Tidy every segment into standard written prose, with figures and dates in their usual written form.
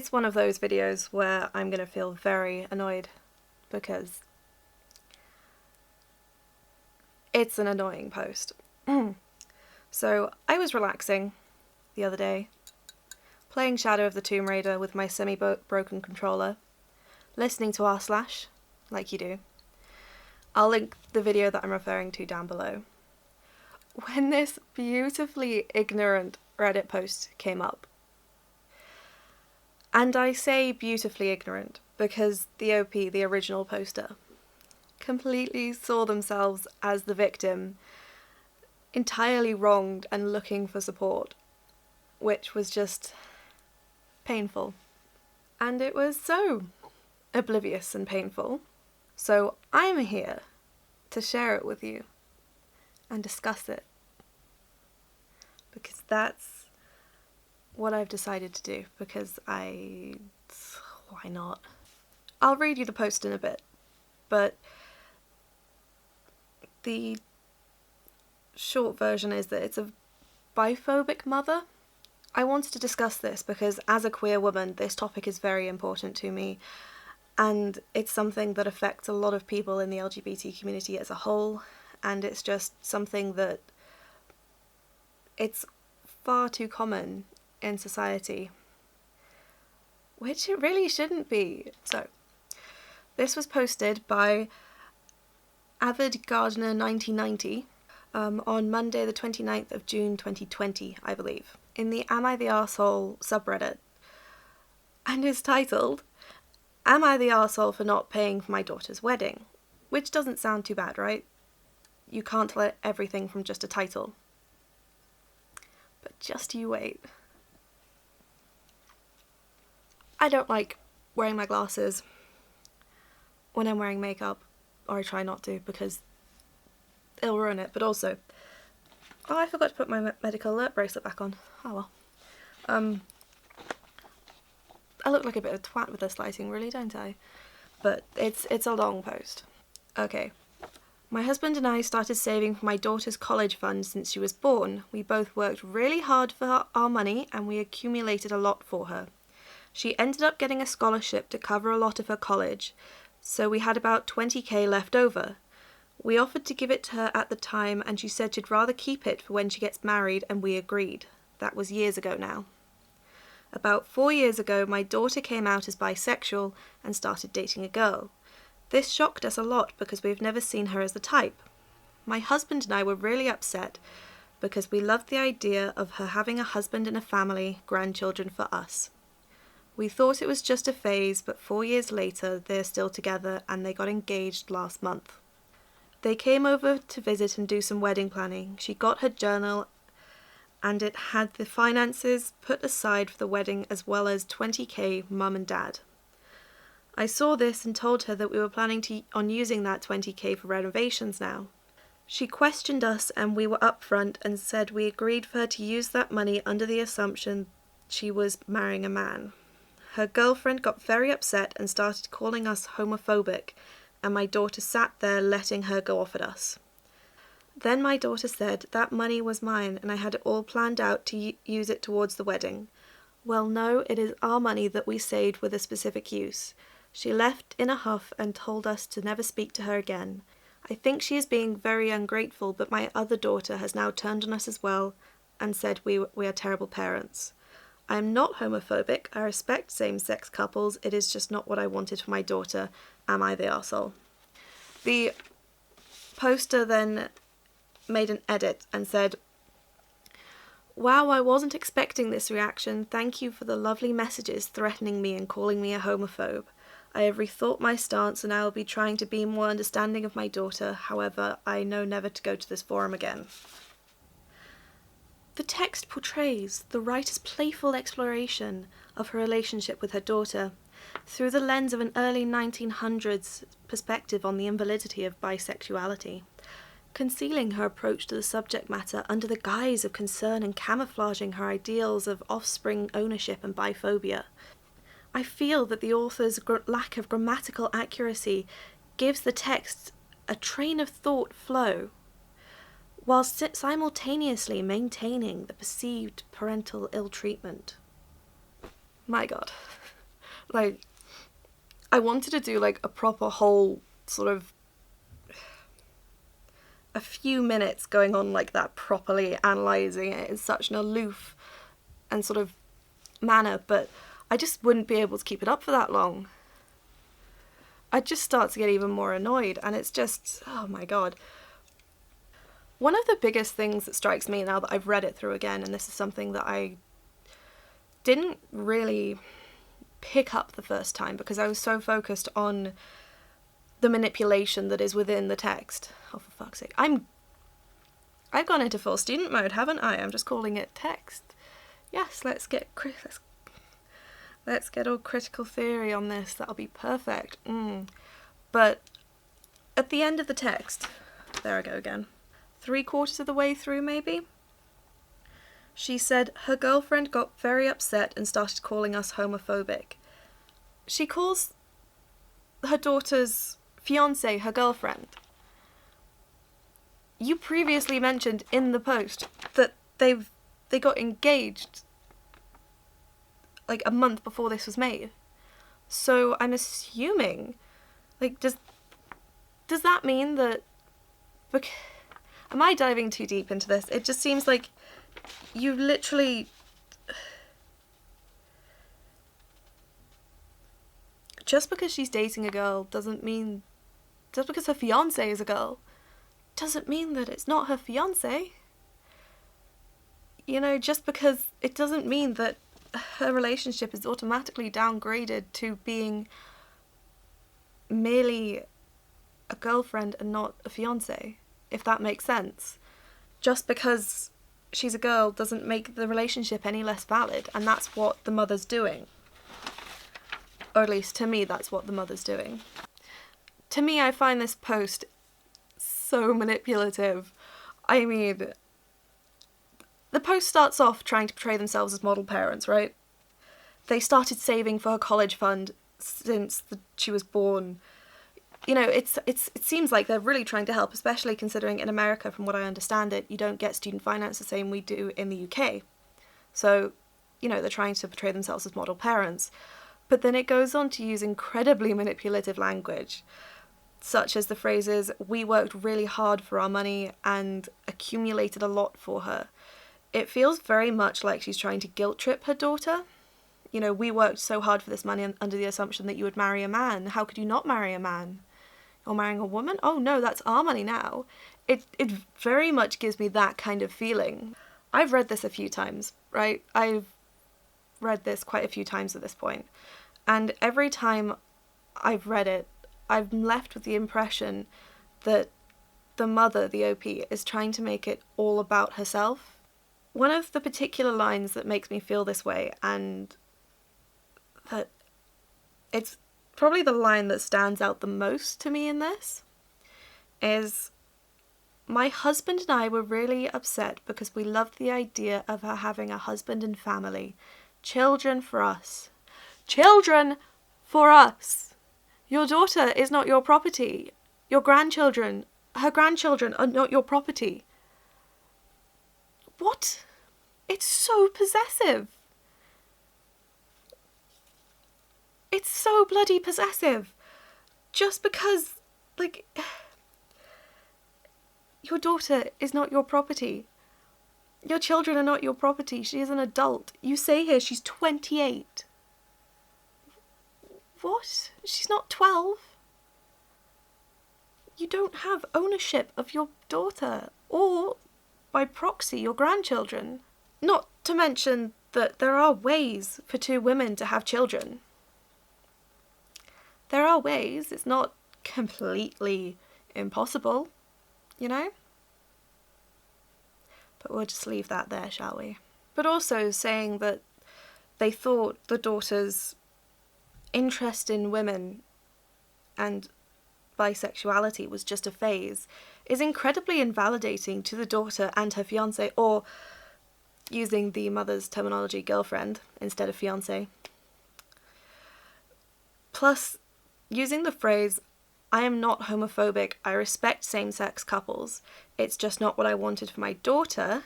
It's one of those videos where I'm gonna feel very annoyed because it's an annoying post. So I was relaxing the other day, playing Shadow of the Tomb Raider with my semi-broken controller, listening to r/, like you do. I'll link the video that I'm referring to down below. When this beautifully ignorant Reddit post came up, and I say beautifully ignorant because the OP, the original poster, completely saw themselves as the victim, entirely wronged and looking for support, which was just painful. And it was so oblivious and painful. So I'm here to share it with you and discuss it, because that's what I've decided to do, because why not? I'll read you the post in a bit, but the short version is that it's a biphobic mother. I wanted to discuss this because as a queer woman, this topic is very important to me, and it's something that affects a lot of people in the LGBT community as a whole, and it's just something that it's far too common in society, which it really shouldn't be. So, this was posted by Avid Gardener 1990 on Monday the 29th of June 2020, I believe, in the Am I the Arsehole subreddit, and is titled, Am I the Arsehole for not paying for my daughter's wedding? Which doesn't sound too bad, right? You can't tell everything from just a title. But just you wait. I don't like wearing my glasses when I'm wearing makeup, or I try not to because it'll ruin it, but also, oh, I forgot to put my medical alert bracelet back on. Oh well. I look like a bit of a twat with this lighting, really, don't I? But it's a long post. Okay. My husband and I started saving for my daughter's college fund since she was born. We both worked really hard for our money and we accumulated a lot for her. She ended up getting a scholarship to cover a lot of her college, so we had about 20k left over. We offered to give it to her at the time and she said she'd rather keep it for when she gets married, and we agreed. That was years ago now. About 4 years ago, my daughter came out as bisexual and started dating a girl. This shocked us a lot because we've never seen her as the type. My husband and I were really upset because we loved the idea of her having a husband and a family, grandchildren for us. We thought it was just a phase, but 4 years later, they're still together and they got engaged last month. They came over to visit and do some wedding planning. She got her journal and it had the finances put aside for the wedding as well as 20k mum and dad. I saw this and told her that we were planning on using that 20k for renovations now. She questioned us and we were upfront and said we agreed for her to use that money under the assumption she was marrying a man. Her girlfriend got very upset and started calling us homophobic, and my daughter sat there letting her go off at us. Then my daughter said that money was mine and I had it all planned out to use it towards the wedding. Well, no, it is our money that we saved with a specific use. She left in a huff and told us to never speak to her again. I think she is being very ungrateful, but my other daughter has now turned on us as well and said we are terrible parents. I am not homophobic. I respect same-sex couples. It is just not what I wanted for my daughter. Am I the arsehole? The poster then made an edit and said, wow, I wasn't expecting this reaction. Thank you for the lovely messages threatening me and calling me a homophobe. I have rethought my stance and I will be trying to be more understanding of my daughter. However, I know never to go to this forum again. The text portrays the writer's playful exploration of her relationship with her daughter through the lens of an early 1900s perspective on the invalidity of bisexuality, concealing her approach to the subject matter under the guise of concern and camouflaging her ideals of offspring ownership and biphobia. I feel that the author's lack of grammatical accuracy gives the text a train of thought flow, whilst simultaneously maintaining the perceived parental ill-treatment. My God. Like, I wanted to do like a proper whole sort of a few minutes going on like that, properly analysing it in such an aloof and sort of manner, but I just wouldn't be able to keep it up for that long. I'd just start to get even more annoyed, and it's just, oh my god. One of the biggest things that strikes me now that I've read it through again, and this is something that I didn't really pick up the first time because I was so focused on the manipulation that is within the text. Oh, for fuck's sake. I've gone into full student mode, haven't I? I'm just calling it text. Yes, let's get all critical theory on this. That'll be perfect. But at the end of the text, there I go again, 3/4 of the way through maybe, she said her girlfriend got very upset and started calling us homophobic. She calls her daughter's fiancé her girlfriend. You previously mentioned in the post that they got engaged like a month before this was made. So I'm assuming, like, does that mean that... Am I diving too deep into this? It just seems like you literally... Just because she's dating a girl doesn't mean... Just because her fiancé is a girl doesn't mean that it's not her fiancé. You know, just because it doesn't mean that her relationship is automatically downgraded to being merely a girlfriend and not a fiancé, if that makes sense. Just because she's a girl doesn't make the relationship any less valid, and that's what the mother's doing. Or at least to me, that's what the mother's doing. To me, I find this post so manipulative. I mean, the post starts off trying to portray themselves as model parents, right? They started saving for her college fund since she was born. You know, it seems like they're really trying to help, especially considering in America, from what I understand it, you don't get student finance the same we do in the UK. So, you know, they're trying to portray themselves as model parents. But then it goes on to use incredibly manipulative language, such as the phrases, "we worked really hard for our money and accumulated a lot for her." It feels very much like she's trying to guilt trip her daughter. You know, we worked so hard for this money under the assumption that you would marry a man. How could you not marry a man? You're marrying a woman? Oh no, that's our money now. It very much gives me that kind of feeling. I've read this a few times, right? I've read this quite a few times at this point. And every time I've read it, I'm left with the impression that the mother, the OP, is trying to make it all about herself. One of the particular lines that makes me feel this way, and that it's probably the line that stands out the most to me in this, is, "My husband and I were really upset because we loved the idea of her having a husband and family. Children for us." Children for us! Your daughter is not your property. Your grandchildren, her grandchildren are not your property. What? It's so possessive. It's so bloody possessive. Just because, like, your daughter is not your property. Your children are not your property. She is an adult. You say here she's 28. What? She's not 12. You don't have ownership of your daughter, or, by proxy, your grandchildren. Not to mention that there are ways for two women to have children. There are ways. It's not completely impossible, you know? But we'll just leave that there, shall we? But also saying that they thought the daughter's interest in women and bisexuality was just a phase is incredibly invalidating to the daughter and her fiancé, or, using the mother's terminology, girlfriend instead of fiancé. Plus, using the phrase, "I am not homophobic, I respect same-sex couples, it's just not what I wanted for my daughter,"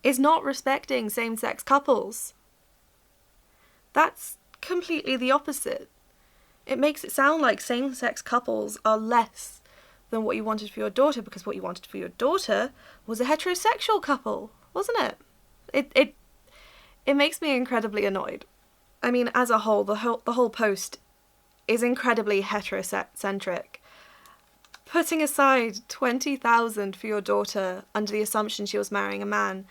is not respecting same-sex couples. That's completely the opposite. It makes it sound like same-sex couples are less than what you wanted for your daughter, because what you wanted for your daughter was a heterosexual couple, wasn't it? It makes me incredibly annoyed. I mean, as a whole, the whole post is incredibly heterocentric. Putting aside 20,000 for your daughter under the assumption she was marrying a man,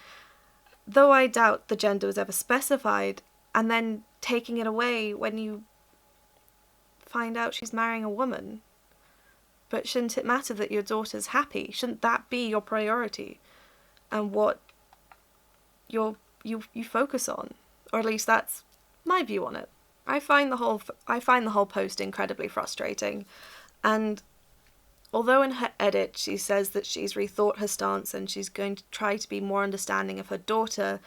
though I doubt the gender was ever specified, and then taking it away when you find out she's marrying a woman. But shouldn't it matter that your daughter's happy? Shouldn't that be your priority and what you focus on? Or at least that's my view on it. I find the whole post incredibly frustrating, and although in her edit she says that she's rethought her stance and she's going to try to be more understanding of her daughter,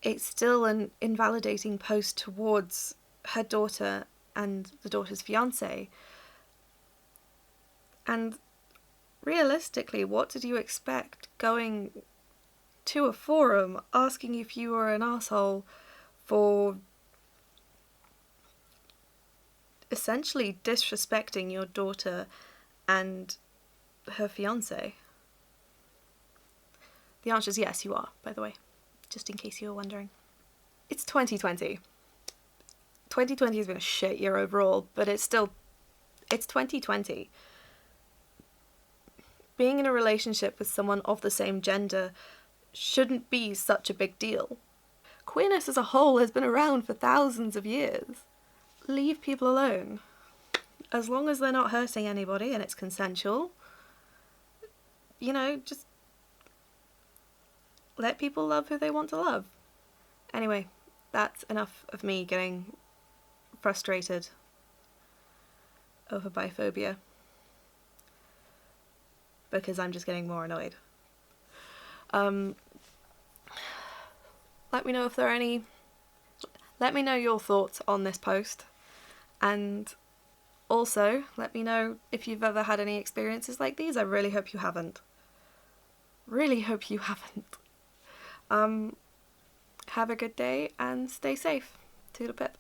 it's still an invalidating post towards her daughter and the daughter's fiancé. And realistically, what did you expect going to a forum asking if you were an asshole for essentially disrespecting your daughter and her fiancé? The answer is yes, you are, by the way, just in case you were wondering. It's 2020. 2020 has been a shit year overall, but it's 2020. Being in a relationship with someone of the same gender shouldn't be such a big deal. Queerness as a whole has been around for thousands of years. Leave people alone. As long as they're not hurting anybody and it's consensual, just let people love who they want to love. Anyway, that's enough of me getting frustrated over biphobia, because I'm just getting more annoyed. Let me know if there are any... Let me know your thoughts on this post, and also let me know if you've ever had any experiences like these. I really hope you haven't. Really hope you haven't. Have a good day and stay safe. Toodle pip.